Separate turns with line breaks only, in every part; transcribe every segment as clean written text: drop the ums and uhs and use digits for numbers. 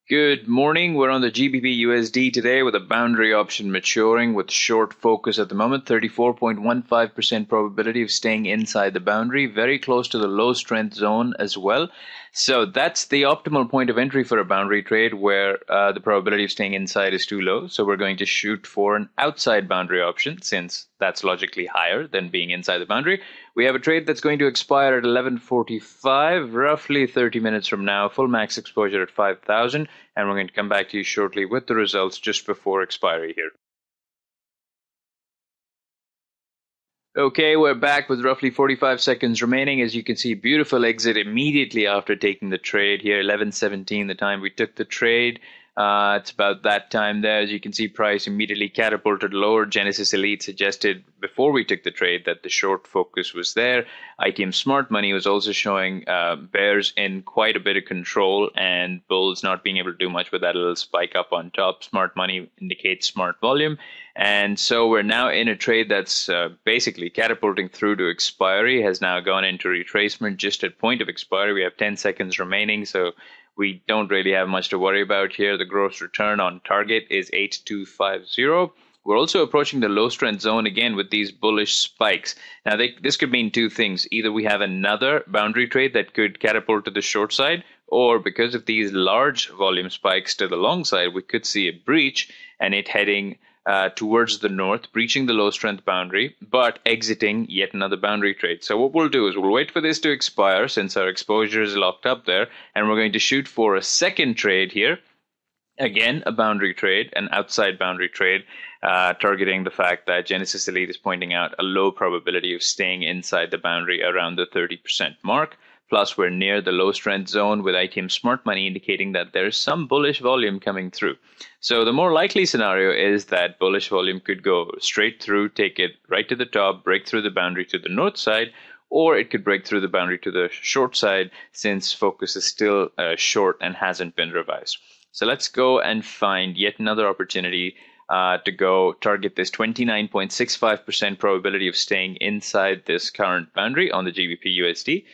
Good morning. We're on the GBP USD today with a boundary option maturing with short focus at the moment. 34.15% probability of staying inside the boundary, very close to the low strength zone as well. So that's the optimal point of entry for a boundary trade where the probability of staying inside is too low. So we're going to shoot for an outside boundary option since that's logically higher than being inside the boundary. We have a trade that's going to expire at 11:45, roughly 30 minutes from now, full max exposure at 5,000, and we're going to come back to you shortly with the results just before expiry here. Okay, we're back with roughly 45 seconds remaining. As you can see, beautiful exit immediately after taking the trade here, 11:17, the time we took the trade. It's about that time there. As you can see, price immediately catapulted lower. Genesis Elite suggested before we took the trade that the short focus was there. ITM Smart Money was also showing bears in quite a bit of control and bulls not being able to do much with that little spike up on top. Smart Money indicates smart volume. And so we're now in a trade that's basically catapulting through to expiry, has now gone into retracement just at point of expiry. We have 10 seconds remaining, so we don't really have much to worry about here. The gross return on target is 8250. We're also approaching the low strength zone again with these bullish spikes. Now, this could mean two things. Either we have another boundary trade that could catapult to the short side, or because of these large volume spikes to the long side, we could see a breach and it heading towards the north, breaching the low strength boundary, but exiting yet another boundary trade. So what we'll do is we'll wait for this to expire since our exposure is locked up there, and we're going to shoot for a second trade here. Again, a boundary trade, an outside boundary trade, targeting the fact that Genesis Elite is pointing out a low probability of staying inside the boundary around the 30% mark. Plus, we're near the low strength zone with ITM Smart Money indicating that there's some bullish volume coming through. So the more likely scenario is that bullish volume could go straight through, take it right to the top, break through the boundary to the north side, or it could break through the boundary to the short side since focus is still short and hasn't been revised. So let's go and find yet another opportunity to go target this 29.65% probability of staying inside this current boundary on the GBP USD.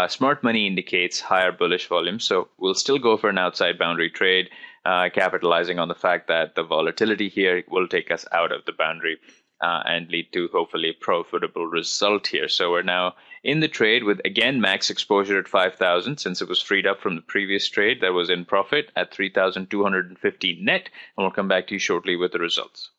Smart Money indicates higher bullish volume, so we'll still go for an outside boundary trade, capitalizing on the fact that the volatility here will take us out of the boundary and lead to hopefully a profitable result here. So we're now in the trade with, again, max exposure at 5,000 since it was freed up from the previous trade that was in profit at 3,250 net, and we'll come back to you shortly with the results.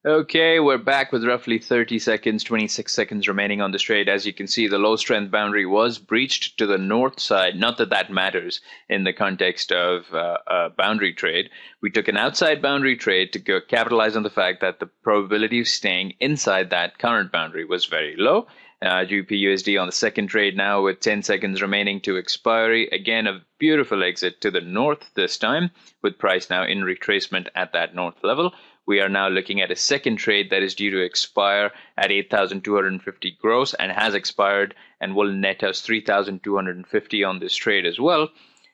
Okay, we're back with roughly 30 seconds, 26 seconds remaining on this trade. As you can see, the low strength boundary was breached to the north side. Not that that matters in the context of a boundary trade. We took an outside boundary trade to capitalize on the fact that the probability of staying inside that current boundary was very low. GBP USD on the second trade now with 10 seconds remaining to expiry. Again, a beautiful exit to the north this time with price now in retracement at that north level. We are now looking at a second trade that is due to expire at 8,250 gross and has expired and will net us 3,250 on this trade as well.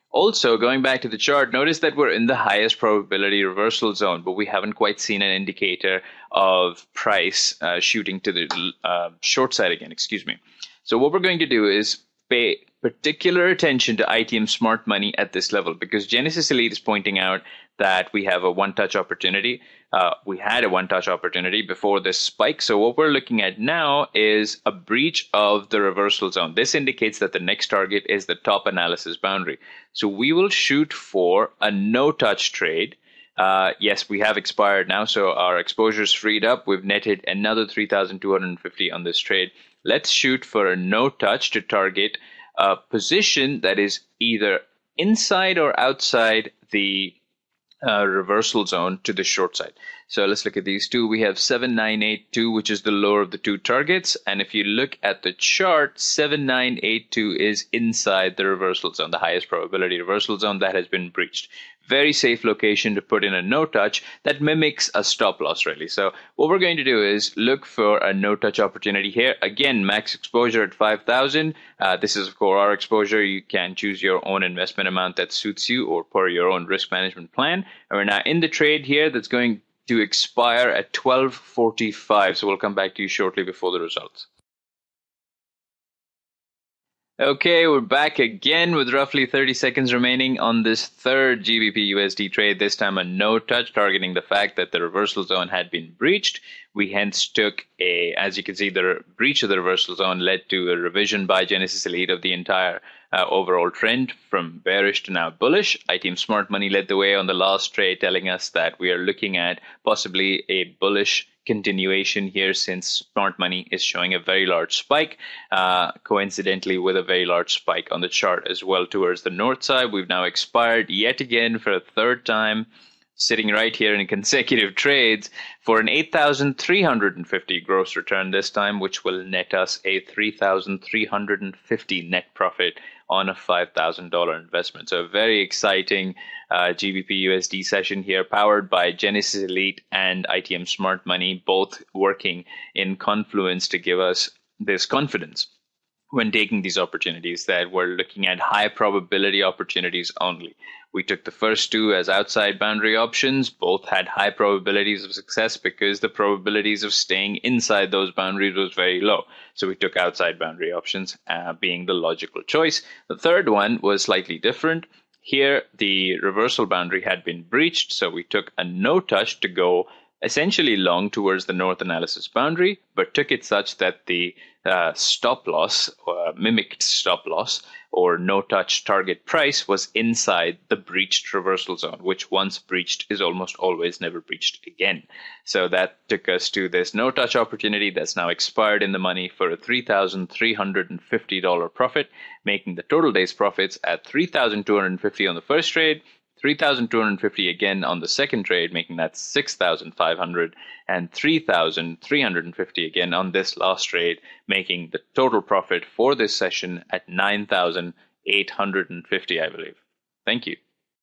Also, going back to the chart, notice that we're in the highest probability reversal zone, but we haven't quite seen an indicator of price shooting to the short side again, excuse me. So what we're going to do is pay particular attention to ITM Smart Money at this level because Genesis Elite is pointing out that we have a one-touch opportunity. We had a one-touch opportunity before this spike. So what we're looking at now is a breach of the reversal zone. This indicates that the next target is the top analysis boundary. So we will shoot for a no-touch trade. Yes, we have expired now, so our exposure is freed up. We've netted another 3,250 on this trade. Let's shoot for a no-touch to target a position that is either inside or outside the reversal zone to the short side. So let's look at these two. We have 7982, which is the lower of the two targets. And if you look at the chart, 7982 is inside the reversal zone, the highest probability reversal zone that has been breached. Very safe location to put in a no touch that mimics a stop loss really. So what we're going to do is look for a no touch opportunity here. Again, max exposure at 5,000. This is of course our exposure. You can choose your own investment amount that suits you or per your own risk management plan. And we're now in the trade here that's going to expire at 12:45. So we'll come back to you shortly before the results. Okay, we're back again with roughly 30 seconds remaining on this third GBP USD trade, this time a no touch, targeting the fact that the reversal zone had been breached. We hence took as you can see, the breach of the reversal zone led to a revision by Genesis Elite of the entire overall trend from bearish to now bullish. iTeam Smart Money led the way on the last trade, telling us that we are looking at possibly a bullish continuation here, since Smart Money is showing a very large spike, coincidentally with a very large spike on the chart as well towards the north side. We've now expired yet again for a third time, sitting right here in consecutive trades for an 8,350 gross return this time, which will net us a 3,350 net profit on a $5,000 investment. So a very exciting GBP USD session here, powered by Genesis Elite and ITM Smart Money, both working in confluence to give us this confidence when taking these opportunities, that we're looking at high probability opportunities only. We took the first two as outside boundary options. Both had high probabilities of success because the probabilities of staying inside those boundaries was very low. So we took outside boundary options being the logical choice. The third one was slightly different. Here, the reversal boundary had been breached, so we took a no touch to go essentially long towards the north analysis boundary, but took it such that the stop loss, mimicked stop loss, or no touch target price was inside the breached reversal zone, which once breached is almost always never breached again. So that took us to this no touch opportunity that's now expired in the money for a $3,350 profit, making the total day's profits at $3,250 on the first trade, 3,250 again on the second trade, making that 6,500, and 3,350 again on this last trade, making the total profit for this session at 9,850, I believe. Thank you.